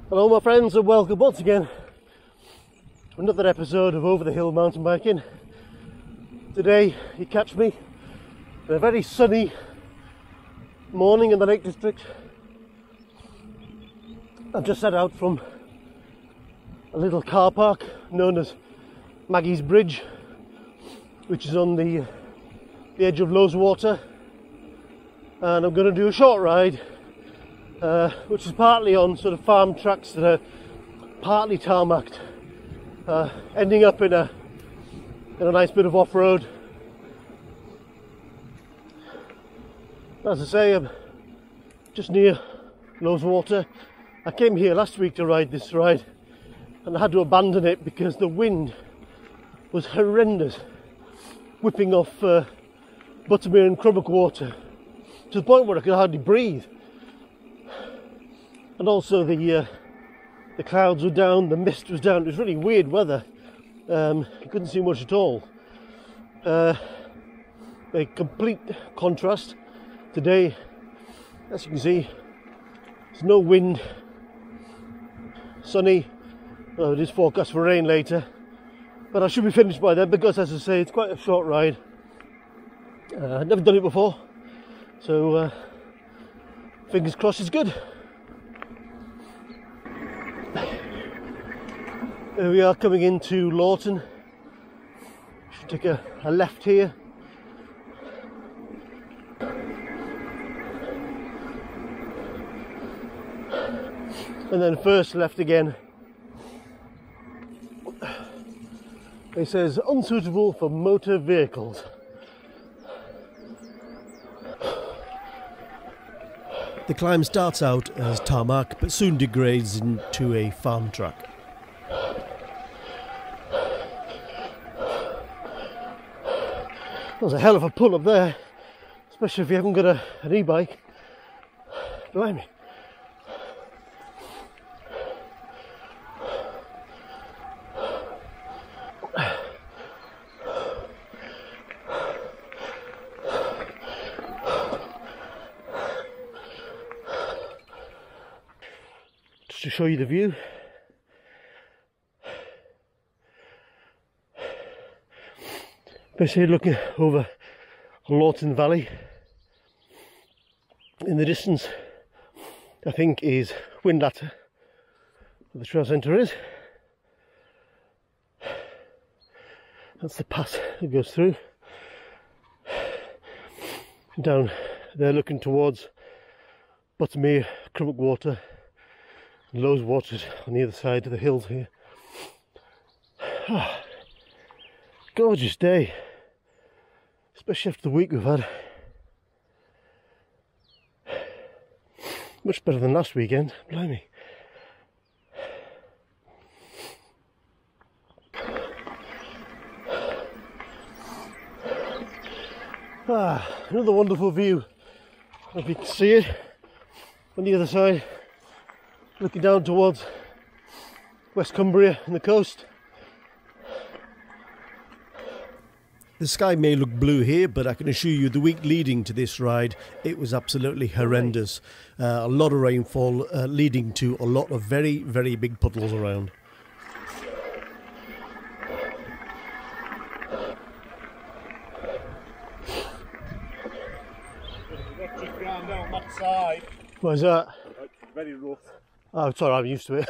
Hello my friends, and welcome once again to another episode of Over the Hill Mountain Biking. Today you catch me on a very sunny morning in the Lake District. I've just set out from a little car park known as Maggie's Bridge, which is on the edge of Loweswater, and I'm going to do a short ride which is partly on sort of farm tracks that are partly tarmacked, ending up in a nice bit of off-road. As I say, I'm just near Loweswater. I came here last week to ride this ride and I had to abandon it because the wind was horrendous, whipping off Buttermere and Crummock water to the point where I could hardly breathe. And also the clouds were down, the mist was down. It was really weird weather. You couldn't see much at all. A complete contrast today. As you can see, there's no wind, sunny. Well, it is forecast for rain later, but I should be finished by then because, as I say, it's quite a short ride. I've never done it before, so fingers crossed it's good. There we are, coming into Lorton. Should take a left here. And then first left again. It says unsuitable for motor vehicles. The climb starts out as tarmac but soon degrades into a farm track. That was a hell of a pull up there, especially if you haven't got an e-bike. Blimey. Just to show you the view. Basically looking over Lorton Valley. In the distance, I think, is Windlatter, where the trail centre is. That's the pass that goes through. Down there looking towards Buttermere, Crummock water, and Loweswater on the other side of the hills here. Gorgeous day, especially after the week we've had. Much better than last weekend, blimey. Another wonderful view. I don't know if you can see it on the other side, looking down towards West Cumbria and the coast. The sky may look blue here, but I can assure you the week leading to this ride, it was absolutely horrendous. A lot of rainfall leading to a lot of very, very big puddles around. What is that? Very rough. Oh, sorry, I'm used to it.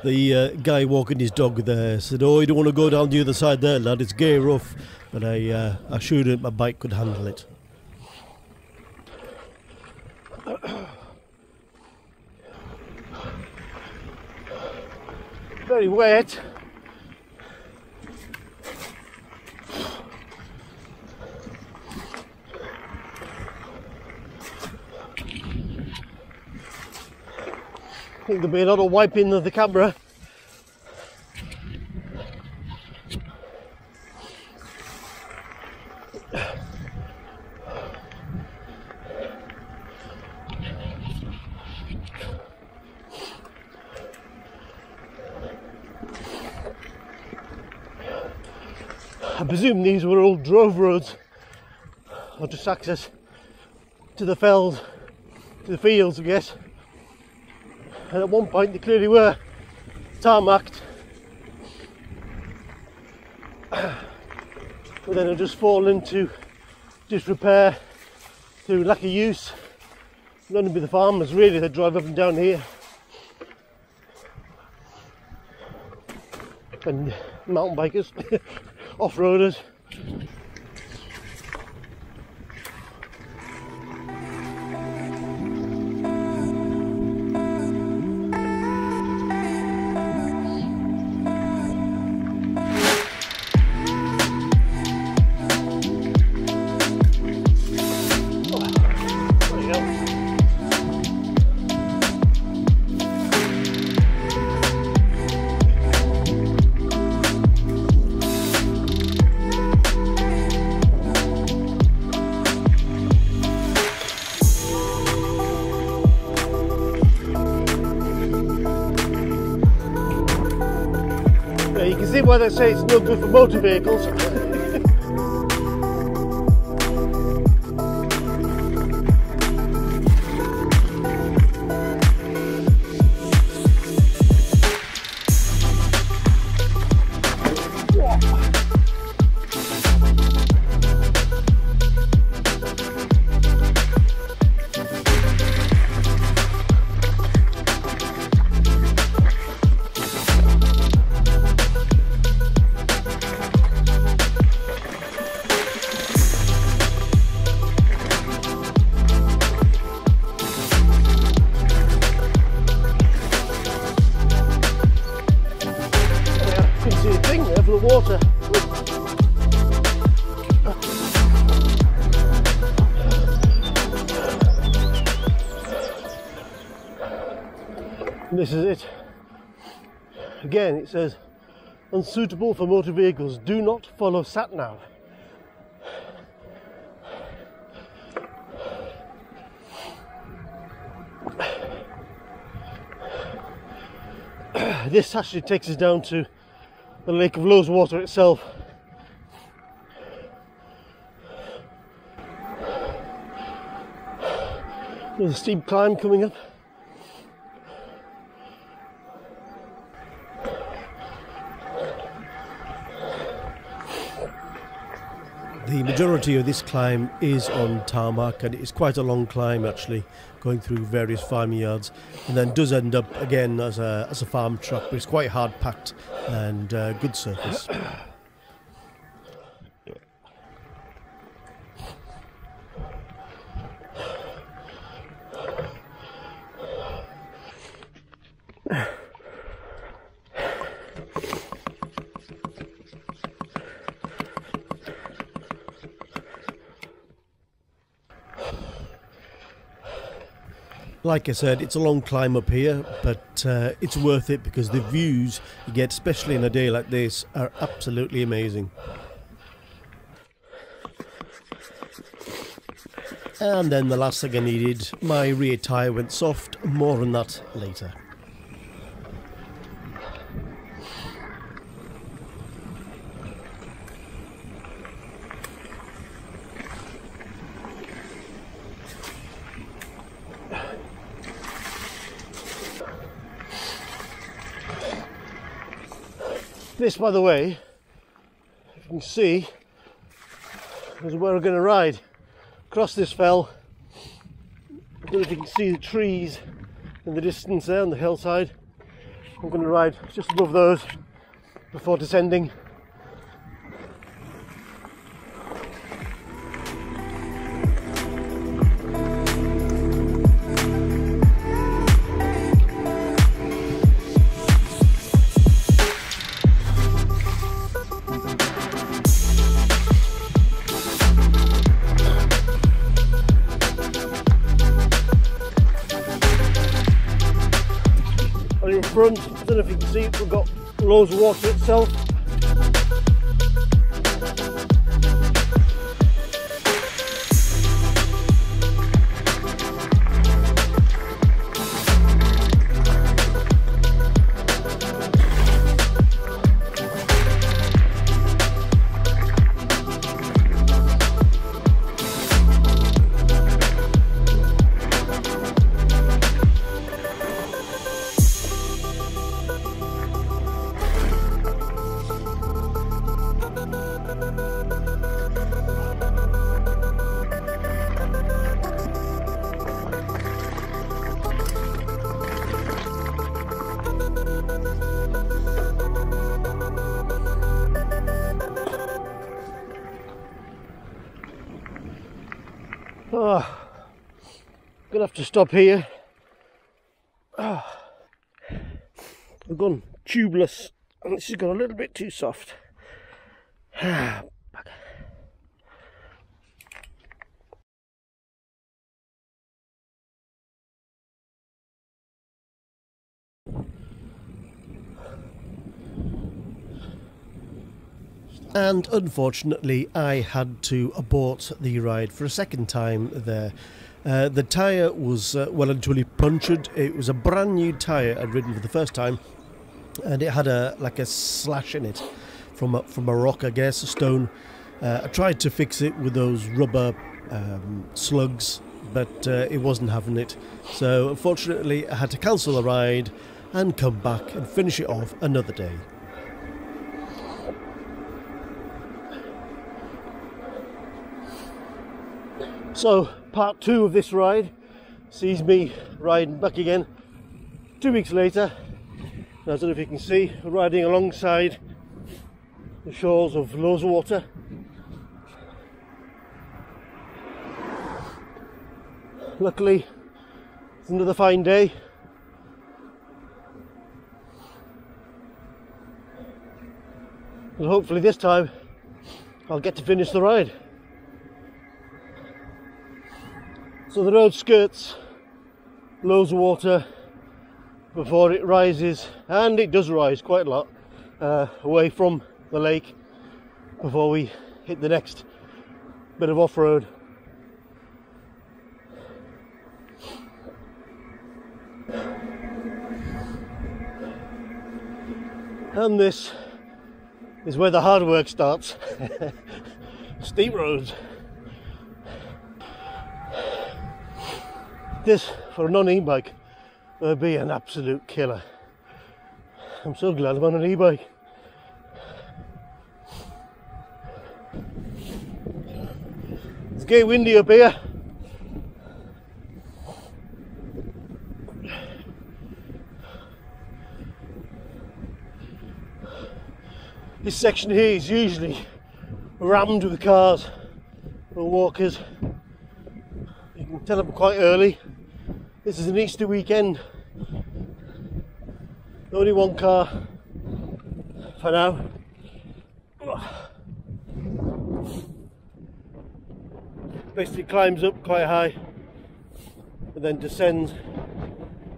The guy walking his dog there said, "Oh, you don't want to go down the other side there, lad, it's gay rough." But I assured him my bike could handle it. Very wet. I think there'll be a lot of wiping of the camera. I presume these were all drove roads, or just access to the fells, to the fields, I guess. And at one point they clearly were tarmacked, but then have just fallen into disrepair through lack of use. It'll only be the farmers really that drive up and down here, and mountain bikers, off-roaders. You can see why they say it's no good for motor vehicles. Water. And this is it. Again, it says unsuitable for motor vehicles. Do not follow sat-nav. This actually takes us down to the lake of Loweswater itself. There's a steep climb coming up. The majority of this climb is on tarmac, and it's quite a long climb actually, going through various farmyards, and then does end up again as a farm track, but it's quite hard packed and good surface. Like I said, it's a long climb up here, but it's worth it because the views you get, especially in a day like this, are absolutely amazing. And then the last thing I needed, my rear tyre went soft. More on that later. This, by the way, you can see, is where we're going to ride. Across this fell. I don't know if you can see the trees in the distance there on the hillside. I'm going to ride just above those before descending. In front, I don't know if you can see it, we've got Loweswater itself. Gonna have to stop here. I've gone tubeless and this has got a little bit too soft. And unfortunately I had to abort the ride for a second time there. The tyre was well and truly punctured. It was a brand new tyre I'd ridden for the first time, and it had like a slash in it from a rock, I guess, a stone. I tried to fix it with those rubber slugs, but it wasn't having it. So unfortunately I had to cancel the ride and come back and finish it off another day. So part 2 of this ride sees me riding back again 2 weeks later. Now, I don't know if you can see, riding alongside the shores of Loweswater. Luckily it's another fine day. And hopefully this time I'll get to finish the ride. So the road skirts Loweswater before it rises, and it does rise quite a lot away from the lake before we hit the next bit of off-road. And this is where the hard work starts. Steep roads. This, for a non-e-bike, would be an absolute killer. I'm so glad I'm on an e-bike. It's getting windy up here. This section here is usually rammed with cars or walkers. You can tell I'm quite early. This is an Easter weekend. Only one car for now. Basically climbs up quite high and then descends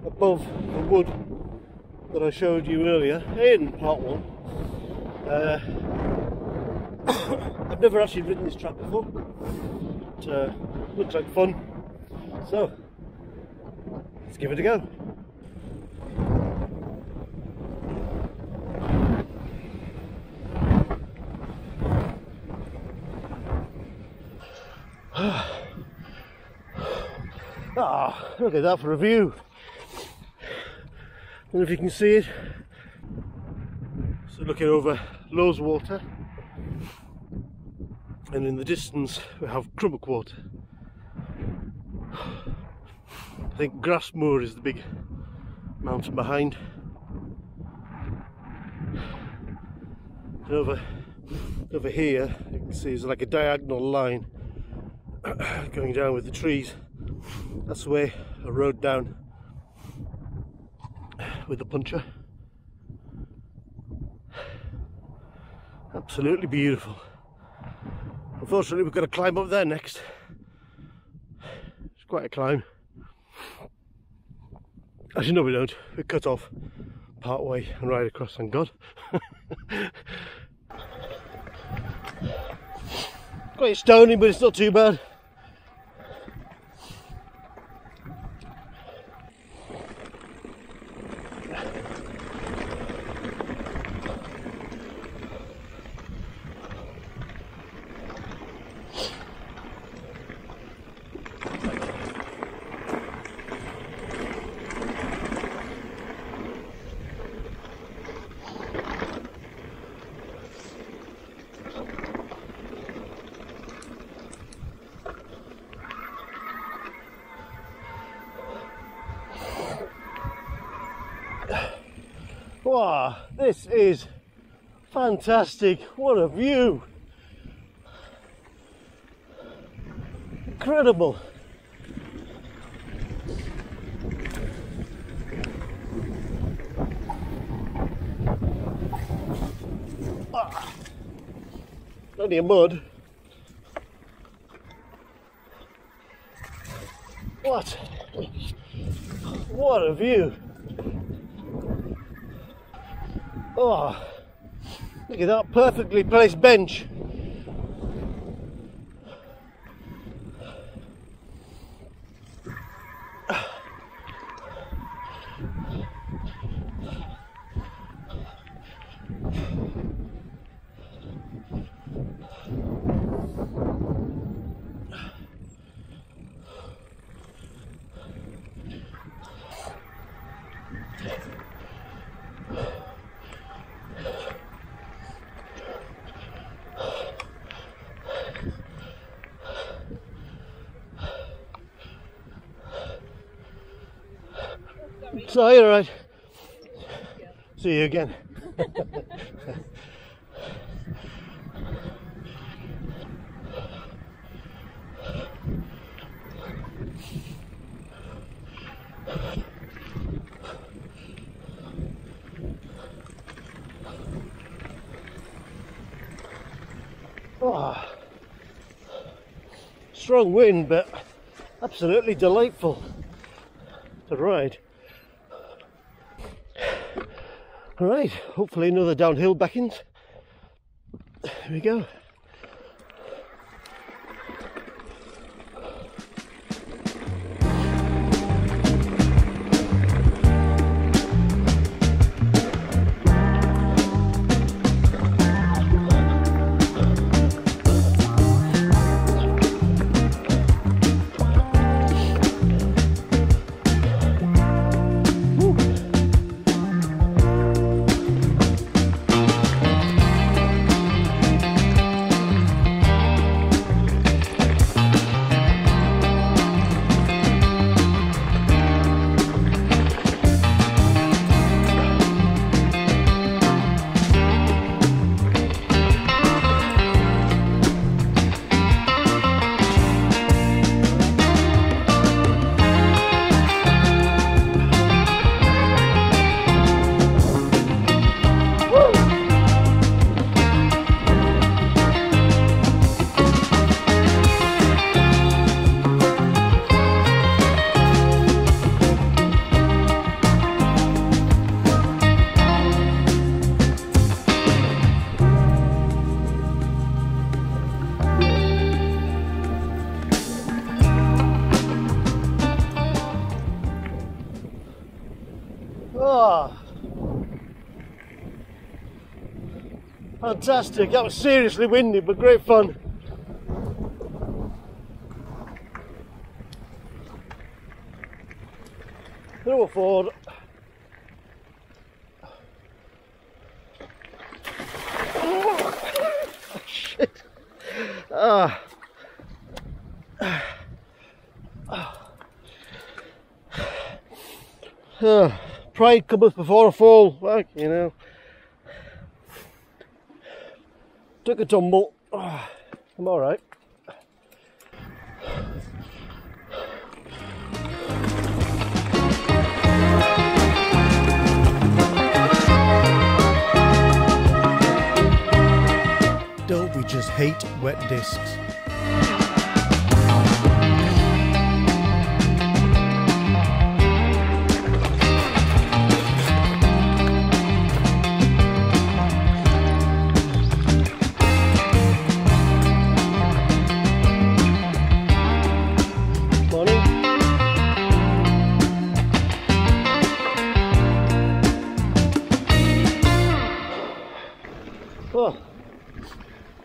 above the wood that I showed you earlier in part 1. I've never actually ridden this track before, but looks like fun, so let's give it a go. Look at that for a view. I don't know if you can see it. So looking over Loweswater, and in the distance we have Water. I think Grassmoor is the big mountain behind. And over here you can see there's like a diagonal line going down with the trees. That's the way I rode down with the puncher. Absolutely beautiful. Unfortunately we've got to climb up there next. It's quite a climb. Actually no, we don't. We cut off part way and ride across, thank God. Quite stony, but it's not too bad. Wow, this is fantastic. What a view. Incredible. plenty of mud. What a view. Oh, look at that perfectly placed bench. So you're right. See you again. Oh, strong wind, but absolutely delightful to ride. Alright, hopefully another downhill backings. Here we go. Oh, fantastic. That was seriously windy, but great fun. Through a ford. Oh, shit. Pride cometh before a fall, like, you know. Took a tumble. I'm alright. Don't we just hate wet discs? Well,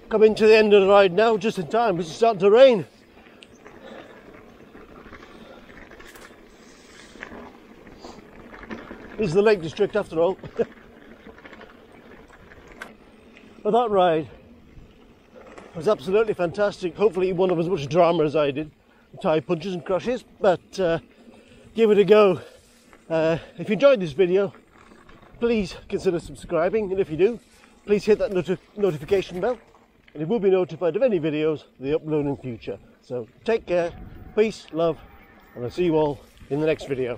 coming to the end of the ride now, just in time, it's starting to rain. This is the Lake District after all. But that ride was absolutely fantastic. Hopefully it won't have as much drama as I did, tyre punches and crashes, but give it a go. If you enjoyed this video, please consider subscribing, and if you do, please hit that notification bell, and you will be notified of any videos they upload in future. So take care, peace, love, and I'll see you all in the next video.